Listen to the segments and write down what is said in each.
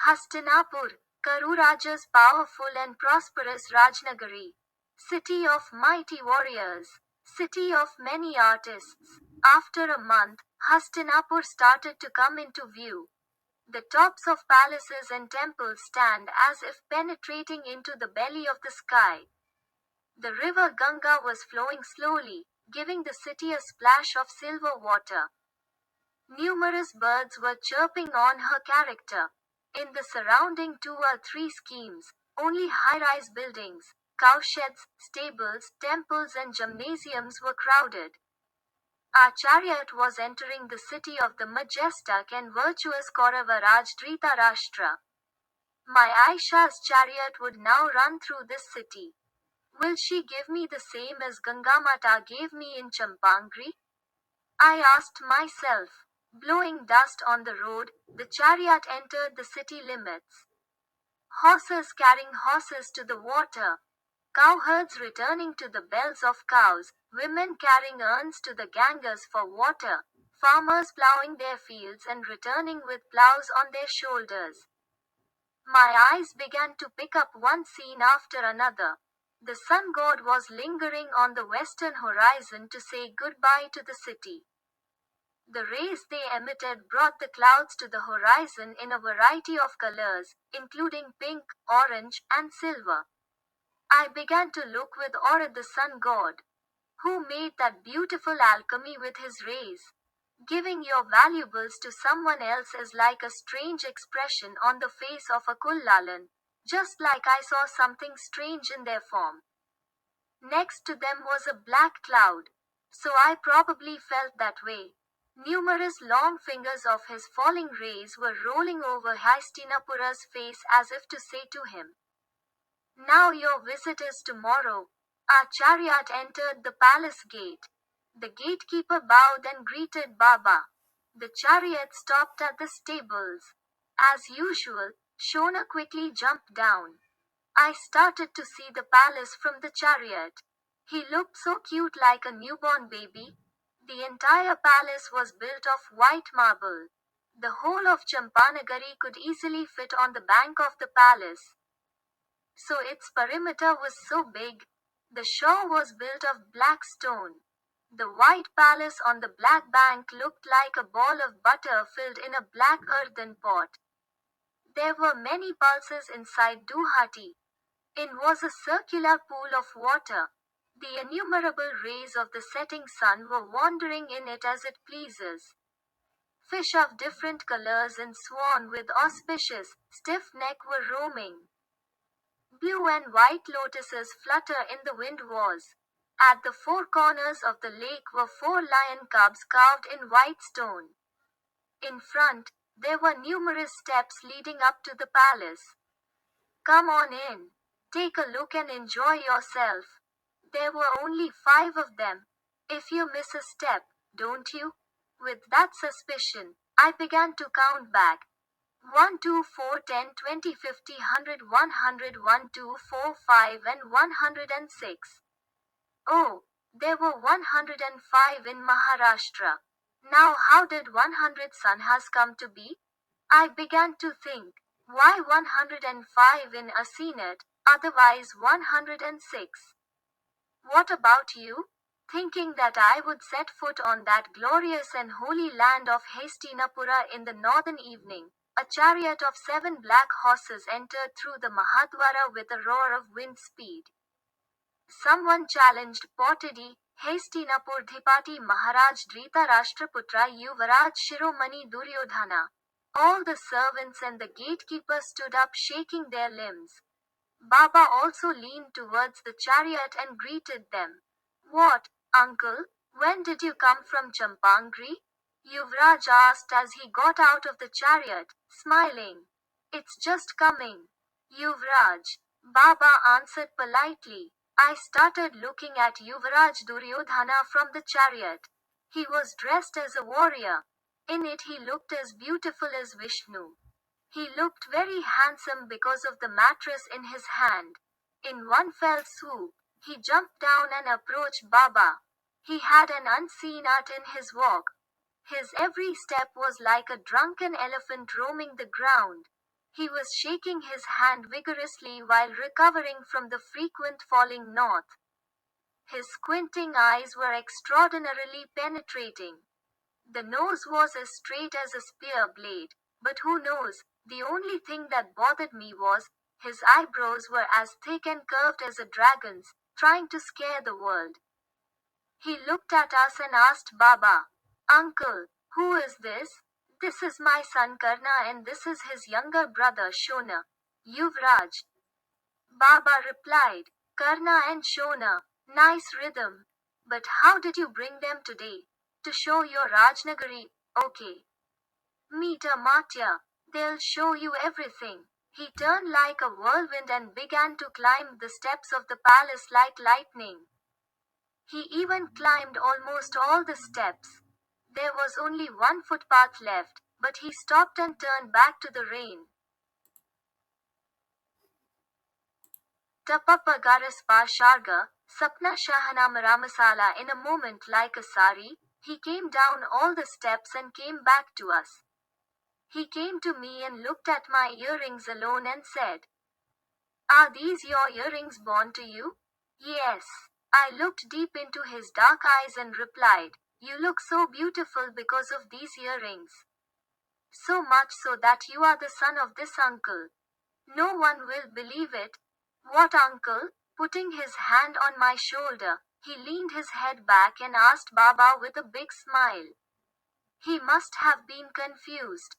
Hastinapur, Karuraja's powerful and prosperous Rajnagari. City of mighty warriors. City of many artists. After a month, Hastinapur started to come into view. The tops of palaces and temples stand as if penetrating into the belly of the sky. The river Ganga was flowing slowly, giving the city a splash of silver water. Numerous birds were chirping on her character. In the surrounding 2 or 3 schemes, only high-rise buildings, cowsheds, stables, temples and gymnasiums were crowded. Our chariot was entering the city of the majestic and virtuous Kauravaraj Dhritarashtra. My Aisha's chariot would now run through this city. Will she give me the same as Gangamata gave me in Champangri? I asked myself. Blowing dust on the road, the chariot entered the city limits. Horses carrying horses to the water, cowherds returning to the bells of cows, women carrying urns to the Ganges for water, farmers plowing their fields and returning with plows on their shoulders. My eyes began to pick up one scene after another. The sun god was lingering on the western horizon to say goodbye to the city. The rays they emitted brought the clouds to the horizon in a variety of colors, including pink, orange, and silver. I began to look with awe at the sun god. Who made that beautiful alchemy with his rays? Giving your valuables to someone else is like a strange expression on the face of a kullalan, just like I saw something strange in their form. Next to them was a black cloud. So I probably felt that way. Numerous long fingers of his falling rays were rolling over Hastinapura's face as if to say to him, now your visit is tomorrow. Our chariot entered the palace gate. The gatekeeper bowed and greeted Baba. The chariot stopped at the stables. As usual, Shona quickly jumped down. I started to see the palace from the chariot. He looked so cute like a newborn baby. The entire palace was built of white marble. The whole of Champanagari could easily fit on the bank of the palace. So its perimeter was so big. The shore was built of black stone. The white palace on the black bank looked like a ball of butter filled in a black earthen pot. There were many pulses inside Duhati. In was a circular pool of water. The innumerable rays of the setting sun were wandering in it as it pleases. Fish of different colors and swan with auspicious, stiff neck were roaming. Blue and white lotuses flutter in the wind was. At the 4 corners of the lake were 4 lion cubs carved in white stone. In front, there were numerous steps leading up to the palace. Come on in. Take a look and enjoy yourself. There were only 5 of them. If you miss a step, don't you? With that suspicion, I began to count back. 1, 2, 4, 10, 20, 50, 100, 100, 1, 2, 4, 5, and 106. Oh, there were 105 in Maharashtra. Now, how did 100 Sanhas come to be? I began to think. Why 105 in Asinet, otherwise 106? What about you? Thinking that I would set foot on that glorious and holy land of Hastinapura in the northern evening, a chariot of 7 black horses entered through the Mahadwara with a roar of wind speed. Someone challenged Potidi, Hastinapur Dhipati Maharaj Dhritarashtraputra Yuvaraj Shiromani Duryodhana. All the servants and the gatekeepers stood up shaking their limbs. Baba also leaned towards the chariot and greeted them. What, uncle? When did you come from Champangri? Yuvraj asked as he got out of the chariot, smiling. It's just coming. Yuvraj. Baba answered politely. I started looking at Yuvraj Duryodhana from the chariot. He was dressed as a warrior. In it he looked as beautiful as Vishnu. He looked very handsome because of the mattress in his hand. In one fell swoop, he jumped down and approached Baba. He had an unseen art in his walk. His every step was like a drunken elephant roaming the ground. He was shaking his hand vigorously while recovering from the frequent falling north. His squinting eyes were extraordinarily penetrating. The nose was as straight as a spear blade, but who knows, the only thing that bothered me was, his eyebrows were as thick and curved as a dragon's, trying to scare the world. He looked at us and asked Baba, "Uncle, who is this?" "This is my son Karna and this is his younger brother Shona. Yuvraj." Baba replied, "Karna and Shona, nice rhythm. But how did you bring them today? To show your Rajnagari, okay. Meet Amatya, they'll show you everything." He turned like a whirlwind and began to climb the steps of the palace like lightning. He even climbed almost all the steps. There was only one footpath left, but he stopped and turned back to the rain. Tapapagaras Sharga, Sapna Shahana Ramasala in a moment like a sari, he came down all the steps and came back to us. He came to me and looked at my earrings alone and said, "Are these your earrings born to you?" "Yes." I looked deep into his dark eyes and replied, "You look so beautiful because of these earrings. So much so that you are the son of this uncle. No one will believe it." "What uncle?" Putting his hand on my shoulder, he leaned his head back and asked Baba with a big smile. He must have been confused.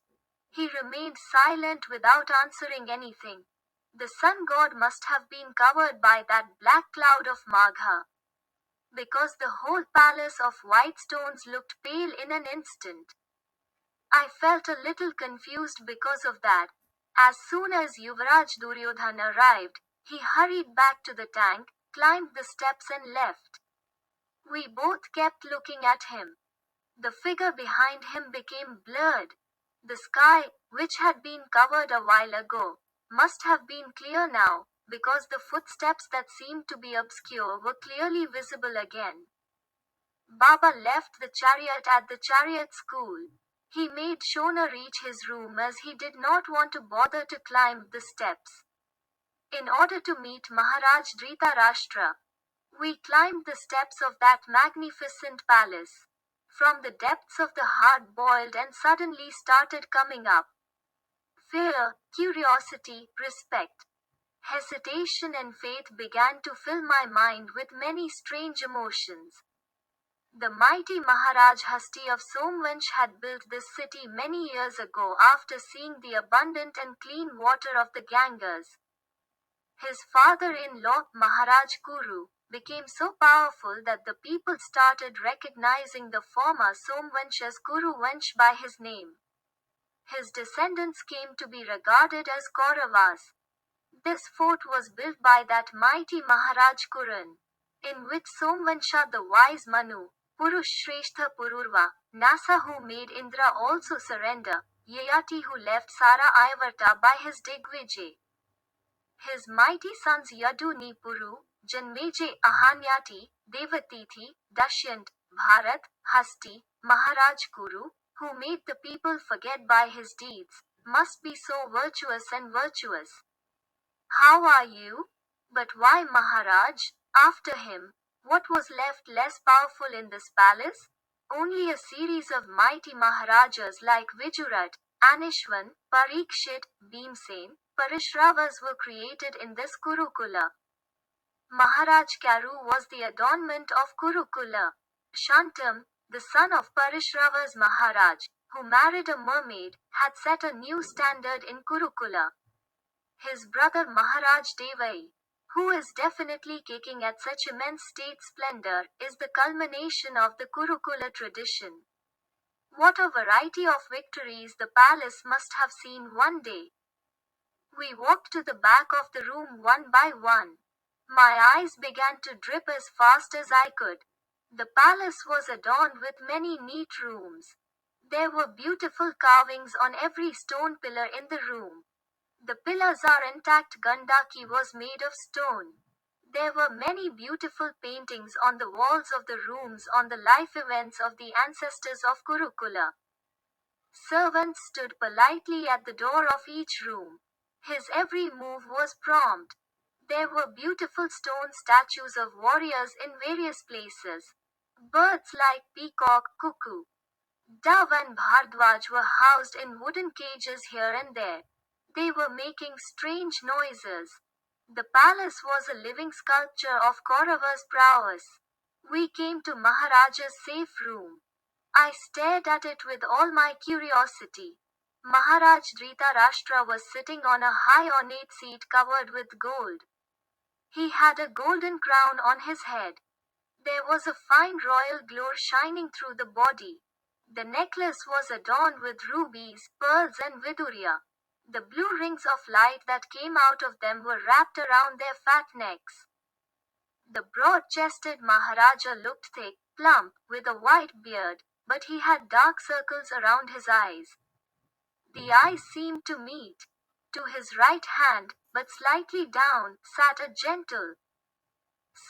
He remained silent without answering anything. The sun god must have been covered by that black cloud of Magha, because the whole palace of white stones looked pale in an instant. I felt a little confused because of that. As soon as Yuvraj Duryodhana arrived, he hurried back to the tank, climbed the steps and left. We both kept looking at him. The figure behind him became blurred. The sky, which had been covered a while ago, must have been clear now, because the footsteps that seemed to be obscure were clearly visible again. Baba left the chariot at the chariot school. He made Shona reach his room as he did not want to bother to climb the steps. In order to meet Maharaj Dhritarashtra, we climbed the steps of that magnificent palace. From the depths of the heart boiled and suddenly started coming up. Fear, curiosity, respect, hesitation and faith began to fill my mind with many strange emotions. The mighty Maharaj Hasti of Somvansh had built this city many years ago after seeing the abundant and clean water of the Ganges. His father-in-law, Maharaj Kuru, became so powerful that the people started recognizing the former Somvansh as Kuru Vansh by his name. His descendants came to be regarded as Kauravas. This fort was built by that mighty Maharaj Kuran, in which Somvansha the wise Manu, Purush Shrestha Pururva, Nasa who made Indra also surrender, Yayati who left Sara Ayavarta by his Digvijay. His mighty sons Yaduni Puru, Janmeje Ahanyati, Devatithi, Dashyant, Bharat, Hasti, Maharaj Kuru, who made the people forget by his deeds, must be so virtuous and virtuous. How are you? But why Maharaj? After him, what was left less powerful in this palace? Only a series of mighty Maharajas like Vijurat, Anishwan, Parikshit, Bhimsen, Parishravas were created in this Kurukula. Maharaj Karu was the adornment of Kurukula. Shantam, the son of Parishravas Maharaj, who married a mermaid, had set a new standard in Kurukula. His brother Maharaj Devai, who is definitely kicking at such immense state splendor, is the culmination of the Kurukula tradition. What a variety of victories the palace must have seen one day. We walked to the back of the room one by one. My eyes began to drip as fast as I could. The palace was adorned with many neat rooms. There were beautiful carvings on every stone pillar in the room. The pillars are intact. Gandaki was made of stone. There were many beautiful paintings on the walls of the rooms on the life events of the ancestors of Kurukula. Servants stood politely at the door of each room. His every move was prompt. There were beautiful stone statues of warriors in various places. Birds like peacock, cuckoo, dove, and bhardwaj were housed in wooden cages here and there. They were making strange noises. The palace was a living sculpture of Kaurava's prowess. We came to Maharaja's safe room. I stared at it with all my curiosity. Maharaj Dhritarashtra was sitting on a high ornate seat covered with gold. He had a golden crown on his head. There was a fine royal glow shining through the body. The necklace was adorned with rubies, pearls, and viduriya. The blue rings of light that came out of them were wrapped around their fat necks. The broad-chested Maharaja looked thick, plump, with a white beard, but he had dark circles around his eyes. The eyes seemed to meet. To his right hand, but slightly down, sat a gentle,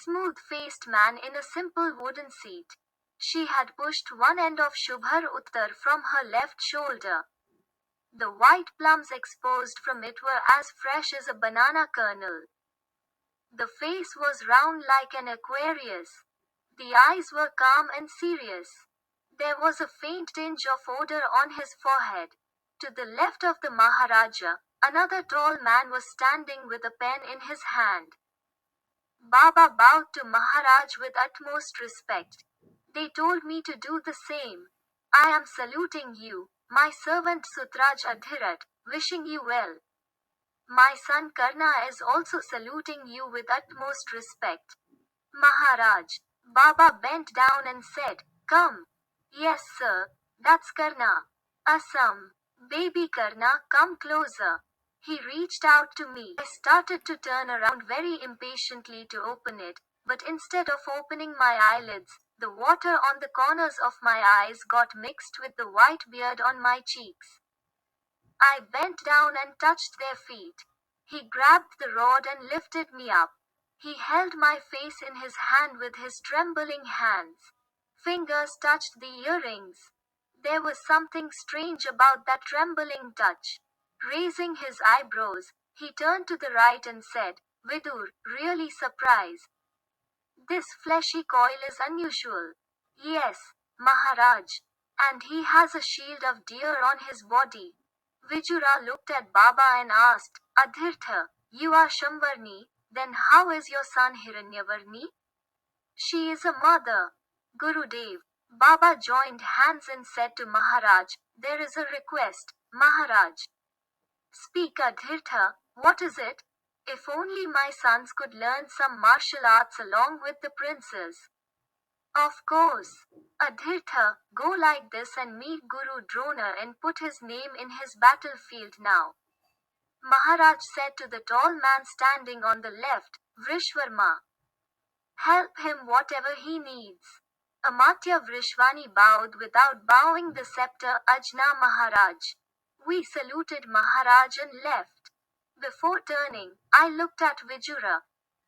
smooth-faced man in a simple wooden seat. She had pushed one end of Shubhar Uttar from her left shoulder. The white plums exposed from it were as fresh as a banana kernel. The face was round like an Aquarius. The eyes were calm and serious. There was a faint tinge of odor on his forehead. To the left of the Maharaja, another tall man was standing with a pen in his hand. Baba bowed to Maharaj with utmost respect. They told me to do the same. I am saluting you, my servant Sutraj Adhirat, wishing you well. My son Karna is also saluting you with utmost respect. Maharaj. Baba bent down and said, Come. Yes, sir. That's Karna. Assam. Baby Karna, come closer. He reached out to me. I started to turn around very impatiently to open it, but instead of opening my eyelids, the water on the corners of my eyes got mixed with the white beard on my cheeks. I bent down and touched their feet. He grabbed the rod and lifted me up. He held my face in his hand with his trembling hands. Fingers touched the earrings. There was something strange about that trembling touch. Raising his eyebrows, he turned to the right and said, Vidur, really surprised. This fleshy coil is unusual. Yes, Maharaj. And he has a shield of deer on his body. Vijura looked at Baba and asked, Adhirtha, you are Shamvarni, then how is your son Hiranyavarni? She is a mother. Gurudev. Baba joined hands and said to Maharaj, There is a request, Maharaj. Speak Adhirtha, what is it? If only my sons could learn some martial arts along with the princes. Of course. Adhirtha, go like this and meet Guru Drona and put his name in his battlefield now. Maharaj said to the tall man standing on the left, Vrishvarma. Help him whatever he needs. Amatya Vrishvani bowed without bowing the scepter Ajna Maharaj. We saluted Maharaj and left. Before turning, I looked at Vijura.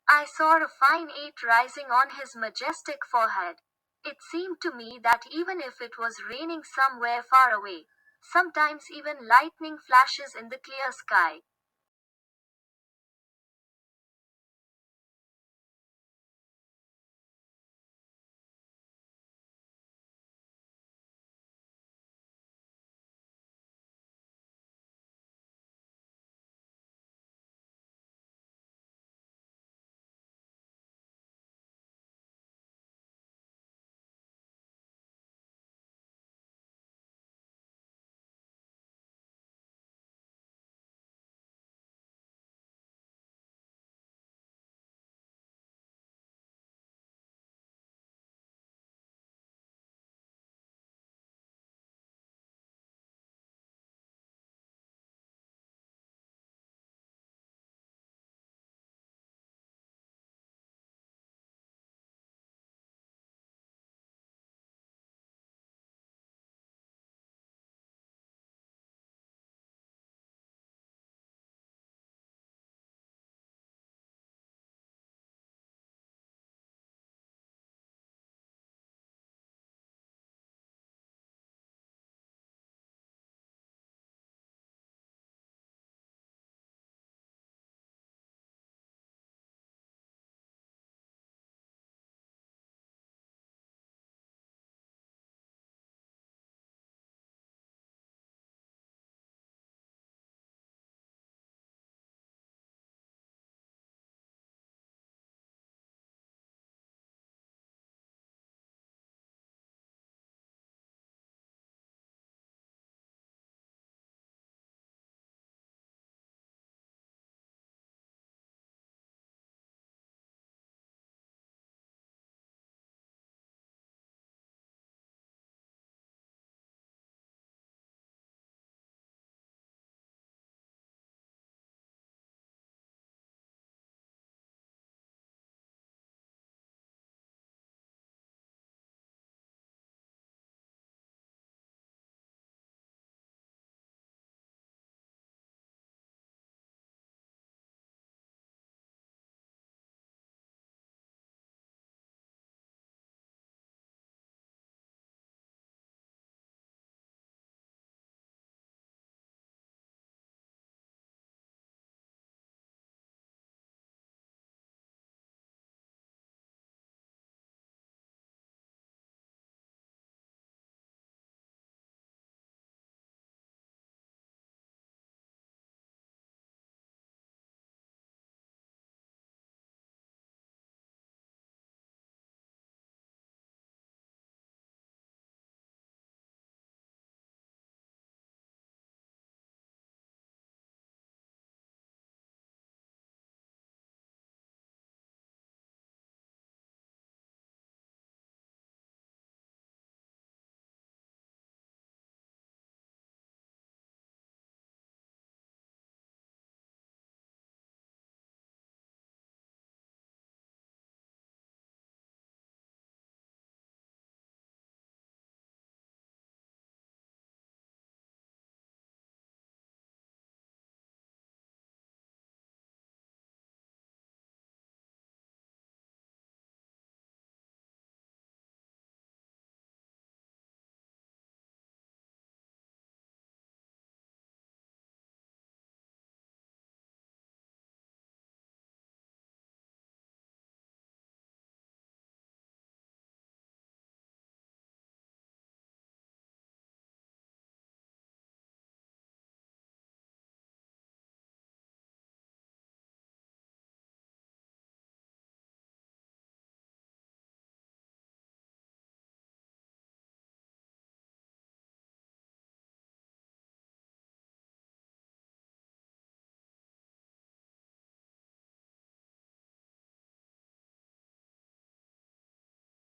I saw a fine 8 rising on his majestic forehead. It seemed to me that even if it was raining somewhere far away, sometimes even lightning flashes in the clear sky.